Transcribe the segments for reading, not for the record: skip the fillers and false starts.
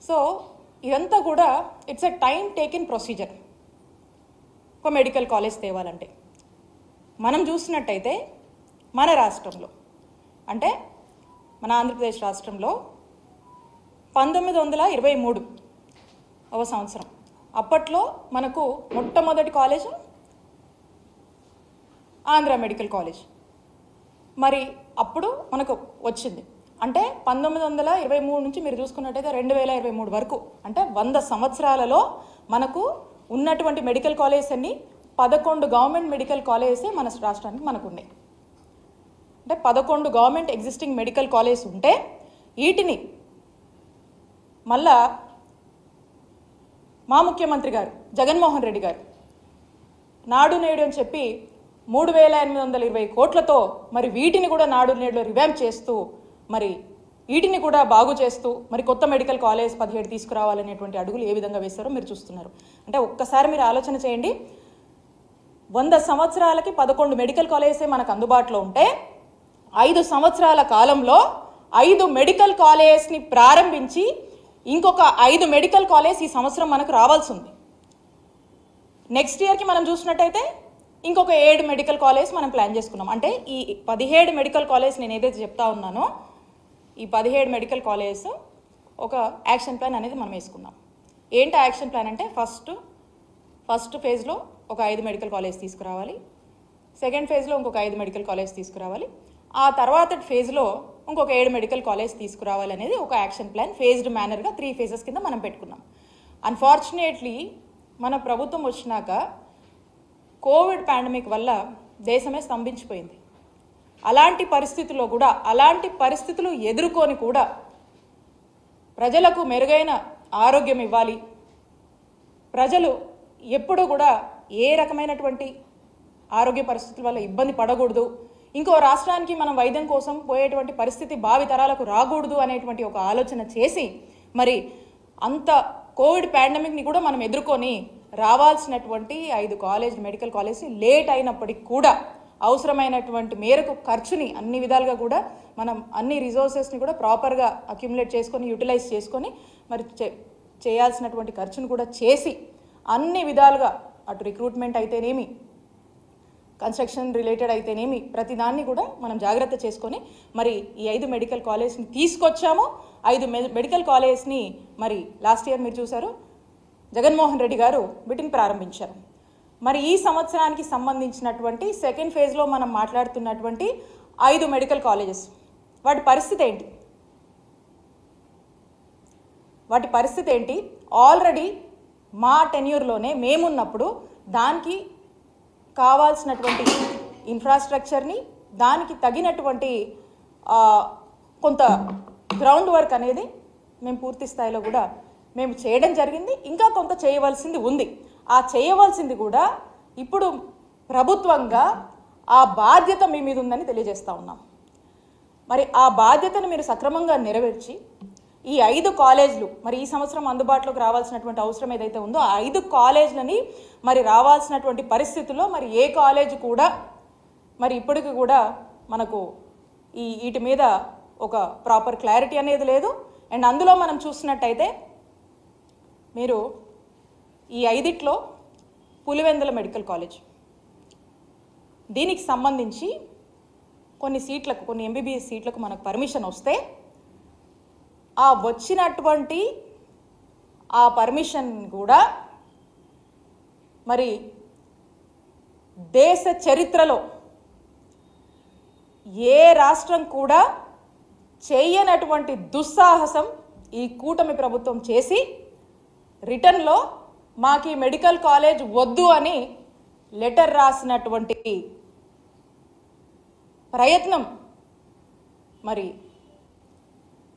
So ఇదంతా కూడా it's a time taken procedure. ఒక మెడికల్ కాలేజ్ తేవాలంటే మనం చూసినట్టయితే మన రాష్ట్రంలో అంటే మన ఆంధ్రప్రదేశ్ రాష్ట్రంలో 1923 సంవత్సరం అప్పట్లో మనకు మొట్టమొదటి కాలేజ్ ఆంధ్ర మెడికల్ కాలేజ్. మరి అప్పుడు మనకు వచ్చింది అంటే 1923 నుంచి మీరు చూసుకున్నట్టయితే 2023 వరకు అంటే 100 సంవత్సరాలలో మనకు ఉన్నటువంటి మెడికల్ కాలేజెస్ అన్ని 11 గవర్నమెంట్ మెడికల్ కాలేజెస్ మన రాష్ట్రానికి మనకు ఉన్నాయి. అంటే 11 గవర్నమెంట్ ఎగ్జిస్టింగ్ మెడికల్ కాలేజెస్ ఉంటే వీటిని మళ్ళా మా ముఖ్యమంత్రి గారు జగన్మోహన్ రెడ్డి గారు నాడు నేడు అని చెప్పి 3,820 కోట్లతో మరి వీటిని కూడా నాడు నేడులో రివాంప్ చేస్తూ మరి వీటిని కూడా బాగు చేస్తూ మరి కొత్త మెడికల్ కాలేజ్ 17 తీసుకురావాలనేటువంటి అడుగులు ఏ విధంగా వేస్తారో మీరు చూస్తున్నారు. అంటే ఒక్కసారి మీరు ఆలోచన చేయండి, 100 సంవత్సరాలకి 11 మెడికల్ కాలేజెసే మనకు అందుబాటులో ఉంటే 5 సంవత్సరాల కాలంలో 5 మెడికల్ కాలేజెస్ని ప్రారంభించి ఇంకొక 5 మెడికల్ కాలేజ్ ఈ సంవత్సరం మనకు రావాల్సి ఉంది. నెక్స్ట్ ఇయర్కి మనం చూసినట్టయితే ఇంకొక 7 మెడికల్ కాలేజ్ మనం ప్లాన్ చేసుకున్నాం. అంటే ఈ 17 మెడికల్ కాలేజ్ నేను ఏదైతే చెప్తా ఉన్నానో ఈ 17 మెడికల్ కాలేజెస్ ఒక యాక్షన్ ప్లాన్ అనేది మనం వేసుకున్నాం. ఏంటి యాక్షన్ ప్లాన్ అంటే ఫస్ట్ ఫేజ్లో ఒక 5 మెడికల్ కాలేజ్ తీసుకురావాలి, సెకండ్ ఫేజ్లో ఇంకొక 5 మెడికల్ కాలేజ్ తీసుకురావాలి, ఆ తర్వాత ఫేజ్లో ఇంకొక 7 మెడికల్ కాలేజ్ తీసుకురావాలి అనేది ఒక యాక్షన్ ప్లాన్ ఫేజ్డ్ మేనర్గా 3 ఫేజెస్ కింద మనం పెట్టుకున్నాం. అన్ఫార్చునేట్లీ మన ప్రభుత్వం వచ్చినాక కోవిడ్ పాండమిక్ వల్ల దేశమే స్తంభించిపోయింది. అలాంటి పరిస్థితుల్లో కూడా అలాంటి పరిస్థితులు ఎదుర్కొని కూడా ప్రజలకు మెరుగైన ఆరోగ్యం ఇవ్వాలి, ప్రజలు ఎప్పుడు కూడా ఏ రకమైనటువంటి ఆరోగ్య పరిస్థితుల వల్ల ఇబ్బంది పడకూడదు, ఇంకో రాష్ట్రానికి మనం వైద్యం కోసం పోయేటువంటి పరిస్థితి భావితరాలకు రాకూడదు అనేటువంటి ఒక ఆలోచన చేసి మరి అంత కోవిడ్ పాండమిక్ని కూడా మనం ఎదుర్కొని రావాల్సినటువంటి 5 మెడికల్ కాలేజ్ లేట్ అయినప్పటికీ కూడా అవసరమైనటువంటి మేరకు ఖర్చుని అన్ని విధాలుగా కూడా మనం అన్ని రిసోర్సెస్ని కూడా ప్రాపర్గా అక్యుములేట్ చేసుకొని యూటిలైజ్ చేసుకొని మరి చేయాల్సినటువంటి ఖర్చును కూడా చేసి అన్ని విధాలుగా అటు రిక్రూట్మెంట్ అయితేనేమి కన్స్ట్రక్షన్ రిలేటెడ్ అయితేనేమి ప్రతిదాన్ని కూడా మనం జాగ్రత్త చేసుకొని మరి ఈ 5 మెడికల్ కాలేజ్ని తీసుకొచ్చాము. 5 మెడికల్ కాలేజ్ని మరి లాస్ట్ ఇయర్ మీరు చూశారు జగన్మోహన్ రెడ్డి గారు వీటిని ప్రారంభించారు. మరి ఈ సంవత్సరానికి సంబంధించినటువంటి సెకండ్ ఫేజ్లో మనం మాట్లాడుతున్నటువంటి 5 మెడికల్ కాలేజెస్ వాటి పరిస్థితి ఏంటి? ఆల్రెడీ మా టెన్యూర్లోనే మేమున్నప్పుడు దానికి కావాల్సినటువంటి ఇన్ఫ్రాస్ట్రక్చర్ని దానికి తగినటువంటి కొంత గ్రౌండ్ వర్క్ అనేది మేము పూర్తి స్థాయిలో కూడా మేము చేయడం జరిగింది. ఇంకా కొంత చేయవలసింది ఉంది. ఆ చేయవలసింది కూడా ఇప్పుడు ప్రభుత్వంగా ఆ బాధ్యత మీ మీద ఉందని తెలియజేస్తూ ఉన్నాం. మరి ఆ బాధ్యతను మీరు సక్రమంగా నెరవేర్చి ఈ 5 కాలేజీలు మరి ఈ సంవత్సరం అందుబాటులోకి రావాల్సినటువంటి అవసరం ఏదైతే ఉందో ఆ 5 కాలేజీలని మరి రావాల్సినటువంటి పరిస్థితుల్లో మరి ఏ కాలేజ్ కూడా మరి ఇప్పటికి కూడా మనకు వీటి మీద ఒక ప్రాపర్ క్లారిటీ అనేది లేదు. అండ్ అందులో మనం చూసినట్టయితే మీరు ఈ 5 పులివెందుల మెడికల్ కాలేజ్ దీనికి సంబంధించి కొన్ని ఎంబీబీఎస్ సీట్లకు మనకు పర్మిషన్ వస్తే ఆ వచ్చినటువంటి ఆ పర్మిషన్ కూడా మరి దేశ చరిత్రలో ఏ రాష్ట్రం కూడా చేయనటువంటి దుస్సాహసం ఈ కూటమి ప్రభుత్వం చేసి రిటర్న్లో మాకు ఈ మెడికల్ కాలేజ్ వద్దు అని లెటర్ రాసినటువంటి ప్రయత్నం మరి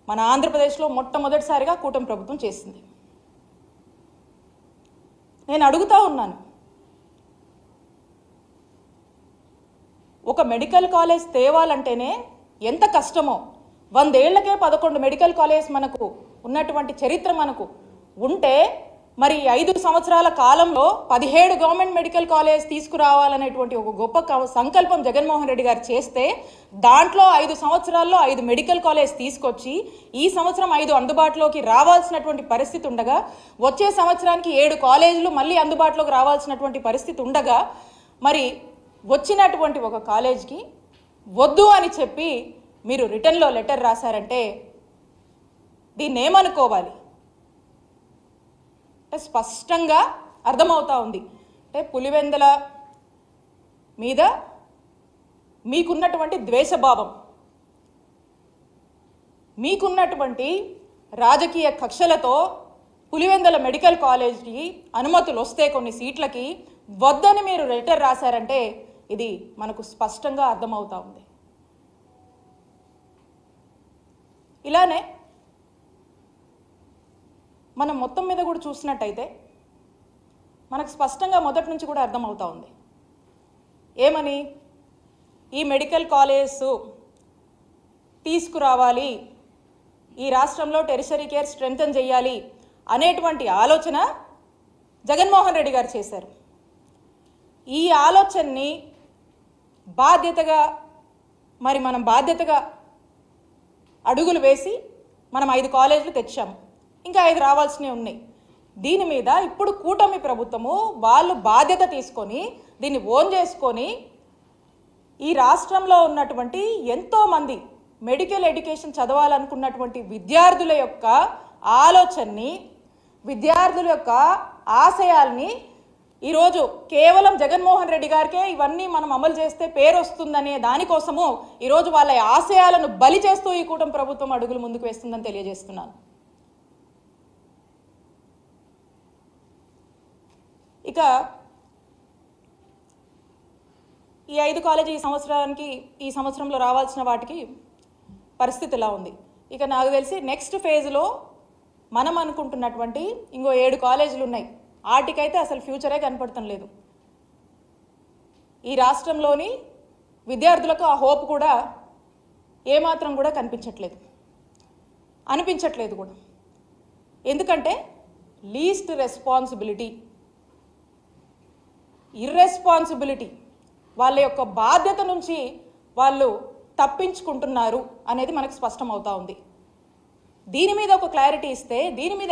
మన ఆంధ్రప్రదేశ్లో మొట్టమొదటిసారిగా కూటమి ప్రభుత్వం చేసింది. నేను అడుగుతా ఉన్నాను, ఒక మెడికల్ కాలేజ్ తేవాలంటేనే ఎంత కష్టమో 100 ఏళ్లకే 11 మెడికల్ కాలేజ్ మనకు ఉన్నటువంటి చరిత్ర మనకు ఉంటే మరి 5 సంవత్సరాల కాలంలో 17 గవర్నమెంట్ మెడికల్ కాలేజ్ తీసుకురావాలనేటువంటి ఒక గొప్ప సంకల్పం జగన్మోహన్ రెడ్డి గారు చేస్తే దాంట్లో 5 సంవత్సరాల్లో 5 మెడికల్ కాలేజ్ తీసుకొచ్చి ఈ సంవత్సరం 5 అందుబాటులోకి రావాల్సినటువంటి పరిస్థితి ఉండగా వచ్చే సంవత్సరానికి 7 కాలేజీలు మళ్ళీ అందుబాటులోకి రావాల్సినటువంటి పరిస్థితి ఉండగా మరి వచ్చినటువంటి ఒక కాలేజ్కి వద్దు అని చెప్పి మీరు రిటర్న్లో లెటర్ రాశారంటే దీన్ని ఏమనుకోవాలి? స్పష్టంగా అర్థమవుతా ఉంది. అంటే పులివెందుల మీద మీకున్నటువంటి ద్వేషభావం, మీకున్నటువంటి రాజకీయ కక్షలతో పులివెందుల మెడికల్ కాలేజ్కి అనుమతులు వస్తే కొన్ని సీట్లకి వద్దని మీరు లెటర్ రాశారంటే ఇది మనకు స్పష్టంగా అర్థమవుతా ఉంది. ఇలానే మనం మొత్తం మీద కూడా చూసినట్టయితే మనకు స్పష్టంగా మొదటి నుంచి కూడా అర్థమవుతా ఉంది. ఏమని? ఈ మెడికల్ కాలేజ్ తీసుకురావాలి, ఈ రాష్ట్రంలో టెరిషరీ కేర్ స్ట్రెంథన్ చేయాలి అనేటువంటి ఆలోచన జగన్మోహన్ రెడ్డి గారు చేశారు. ఈ ఆలోచనని బాధ్యతగా మనం బాధ్యతగా అడుగులు వేసి మనం 5 కాలేజీలు తెచ్చాము, ఇంకా 5 రావాల్సినవి ఉన్నాయి. దీని మీద ఇప్పుడు కూటమి ప్రభుత్వము వాళ్ళు బాధ్యత తీసుకొని దీన్ని ఓన్ చేసుకొని ఈ రాష్ట్రంలో ఉన్నటువంటి ఎంతోమంది మెడికల్ ఎడ్యుకేషన్ చదవాలనుకున్నటువంటి విద్యార్థుల యొక్క ఆలోచనని, విద్యార్థుల యొక్క ఆశయాల్ని ఈరోజు కేవలం జగన్మోహన్ రెడ్డి గారికే ఇవన్నీ మనం అమలు చేస్తే పేరు వస్తుందనే దానికోసము ఈరోజు వాళ్ళ ఆశయాలను బలి చేస్తూ ఈ కూటమి ప్రభుత్వం అడుగులు ముందుకు వేస్తుందని తెలియజేస్తున్నాను. ఇక ఈ 5 కాలేజీ ఈ సంవత్సరంలో రావాల్సిన వాటికి పరిస్థితి ఎలా ఉంది? ఇక నాకు తెలిసి నెక్స్ట్ ఫేజ్లో మనం అనుకుంటున్నటువంటి ఇంకో 7 కాలేజీలు ఉన్నాయి. వాటికైతే అసలు ఫ్యూచరే కనపడటం లేదు. ఈ రాష్ట్రంలోని విద్యార్థులకు ఆ హోప్ కూడా ఏమాత్రం కూడా అనిపించట్లేదు కూడా. ఎందుకంటే లీస్ట్ రెస్పాన్సిబిలిటీ, ఇర్రెస్పాన్సిబిలిటీ, వాళ్ళ యొక్క బాధ్యత నుంచి వాళ్ళు తప్పించుకుంటున్నారు అనేది మనకు స్పష్టమవుతా ఉంది. దీని మీద ఒక క్లారిటీ ఇస్తే, దీని మీద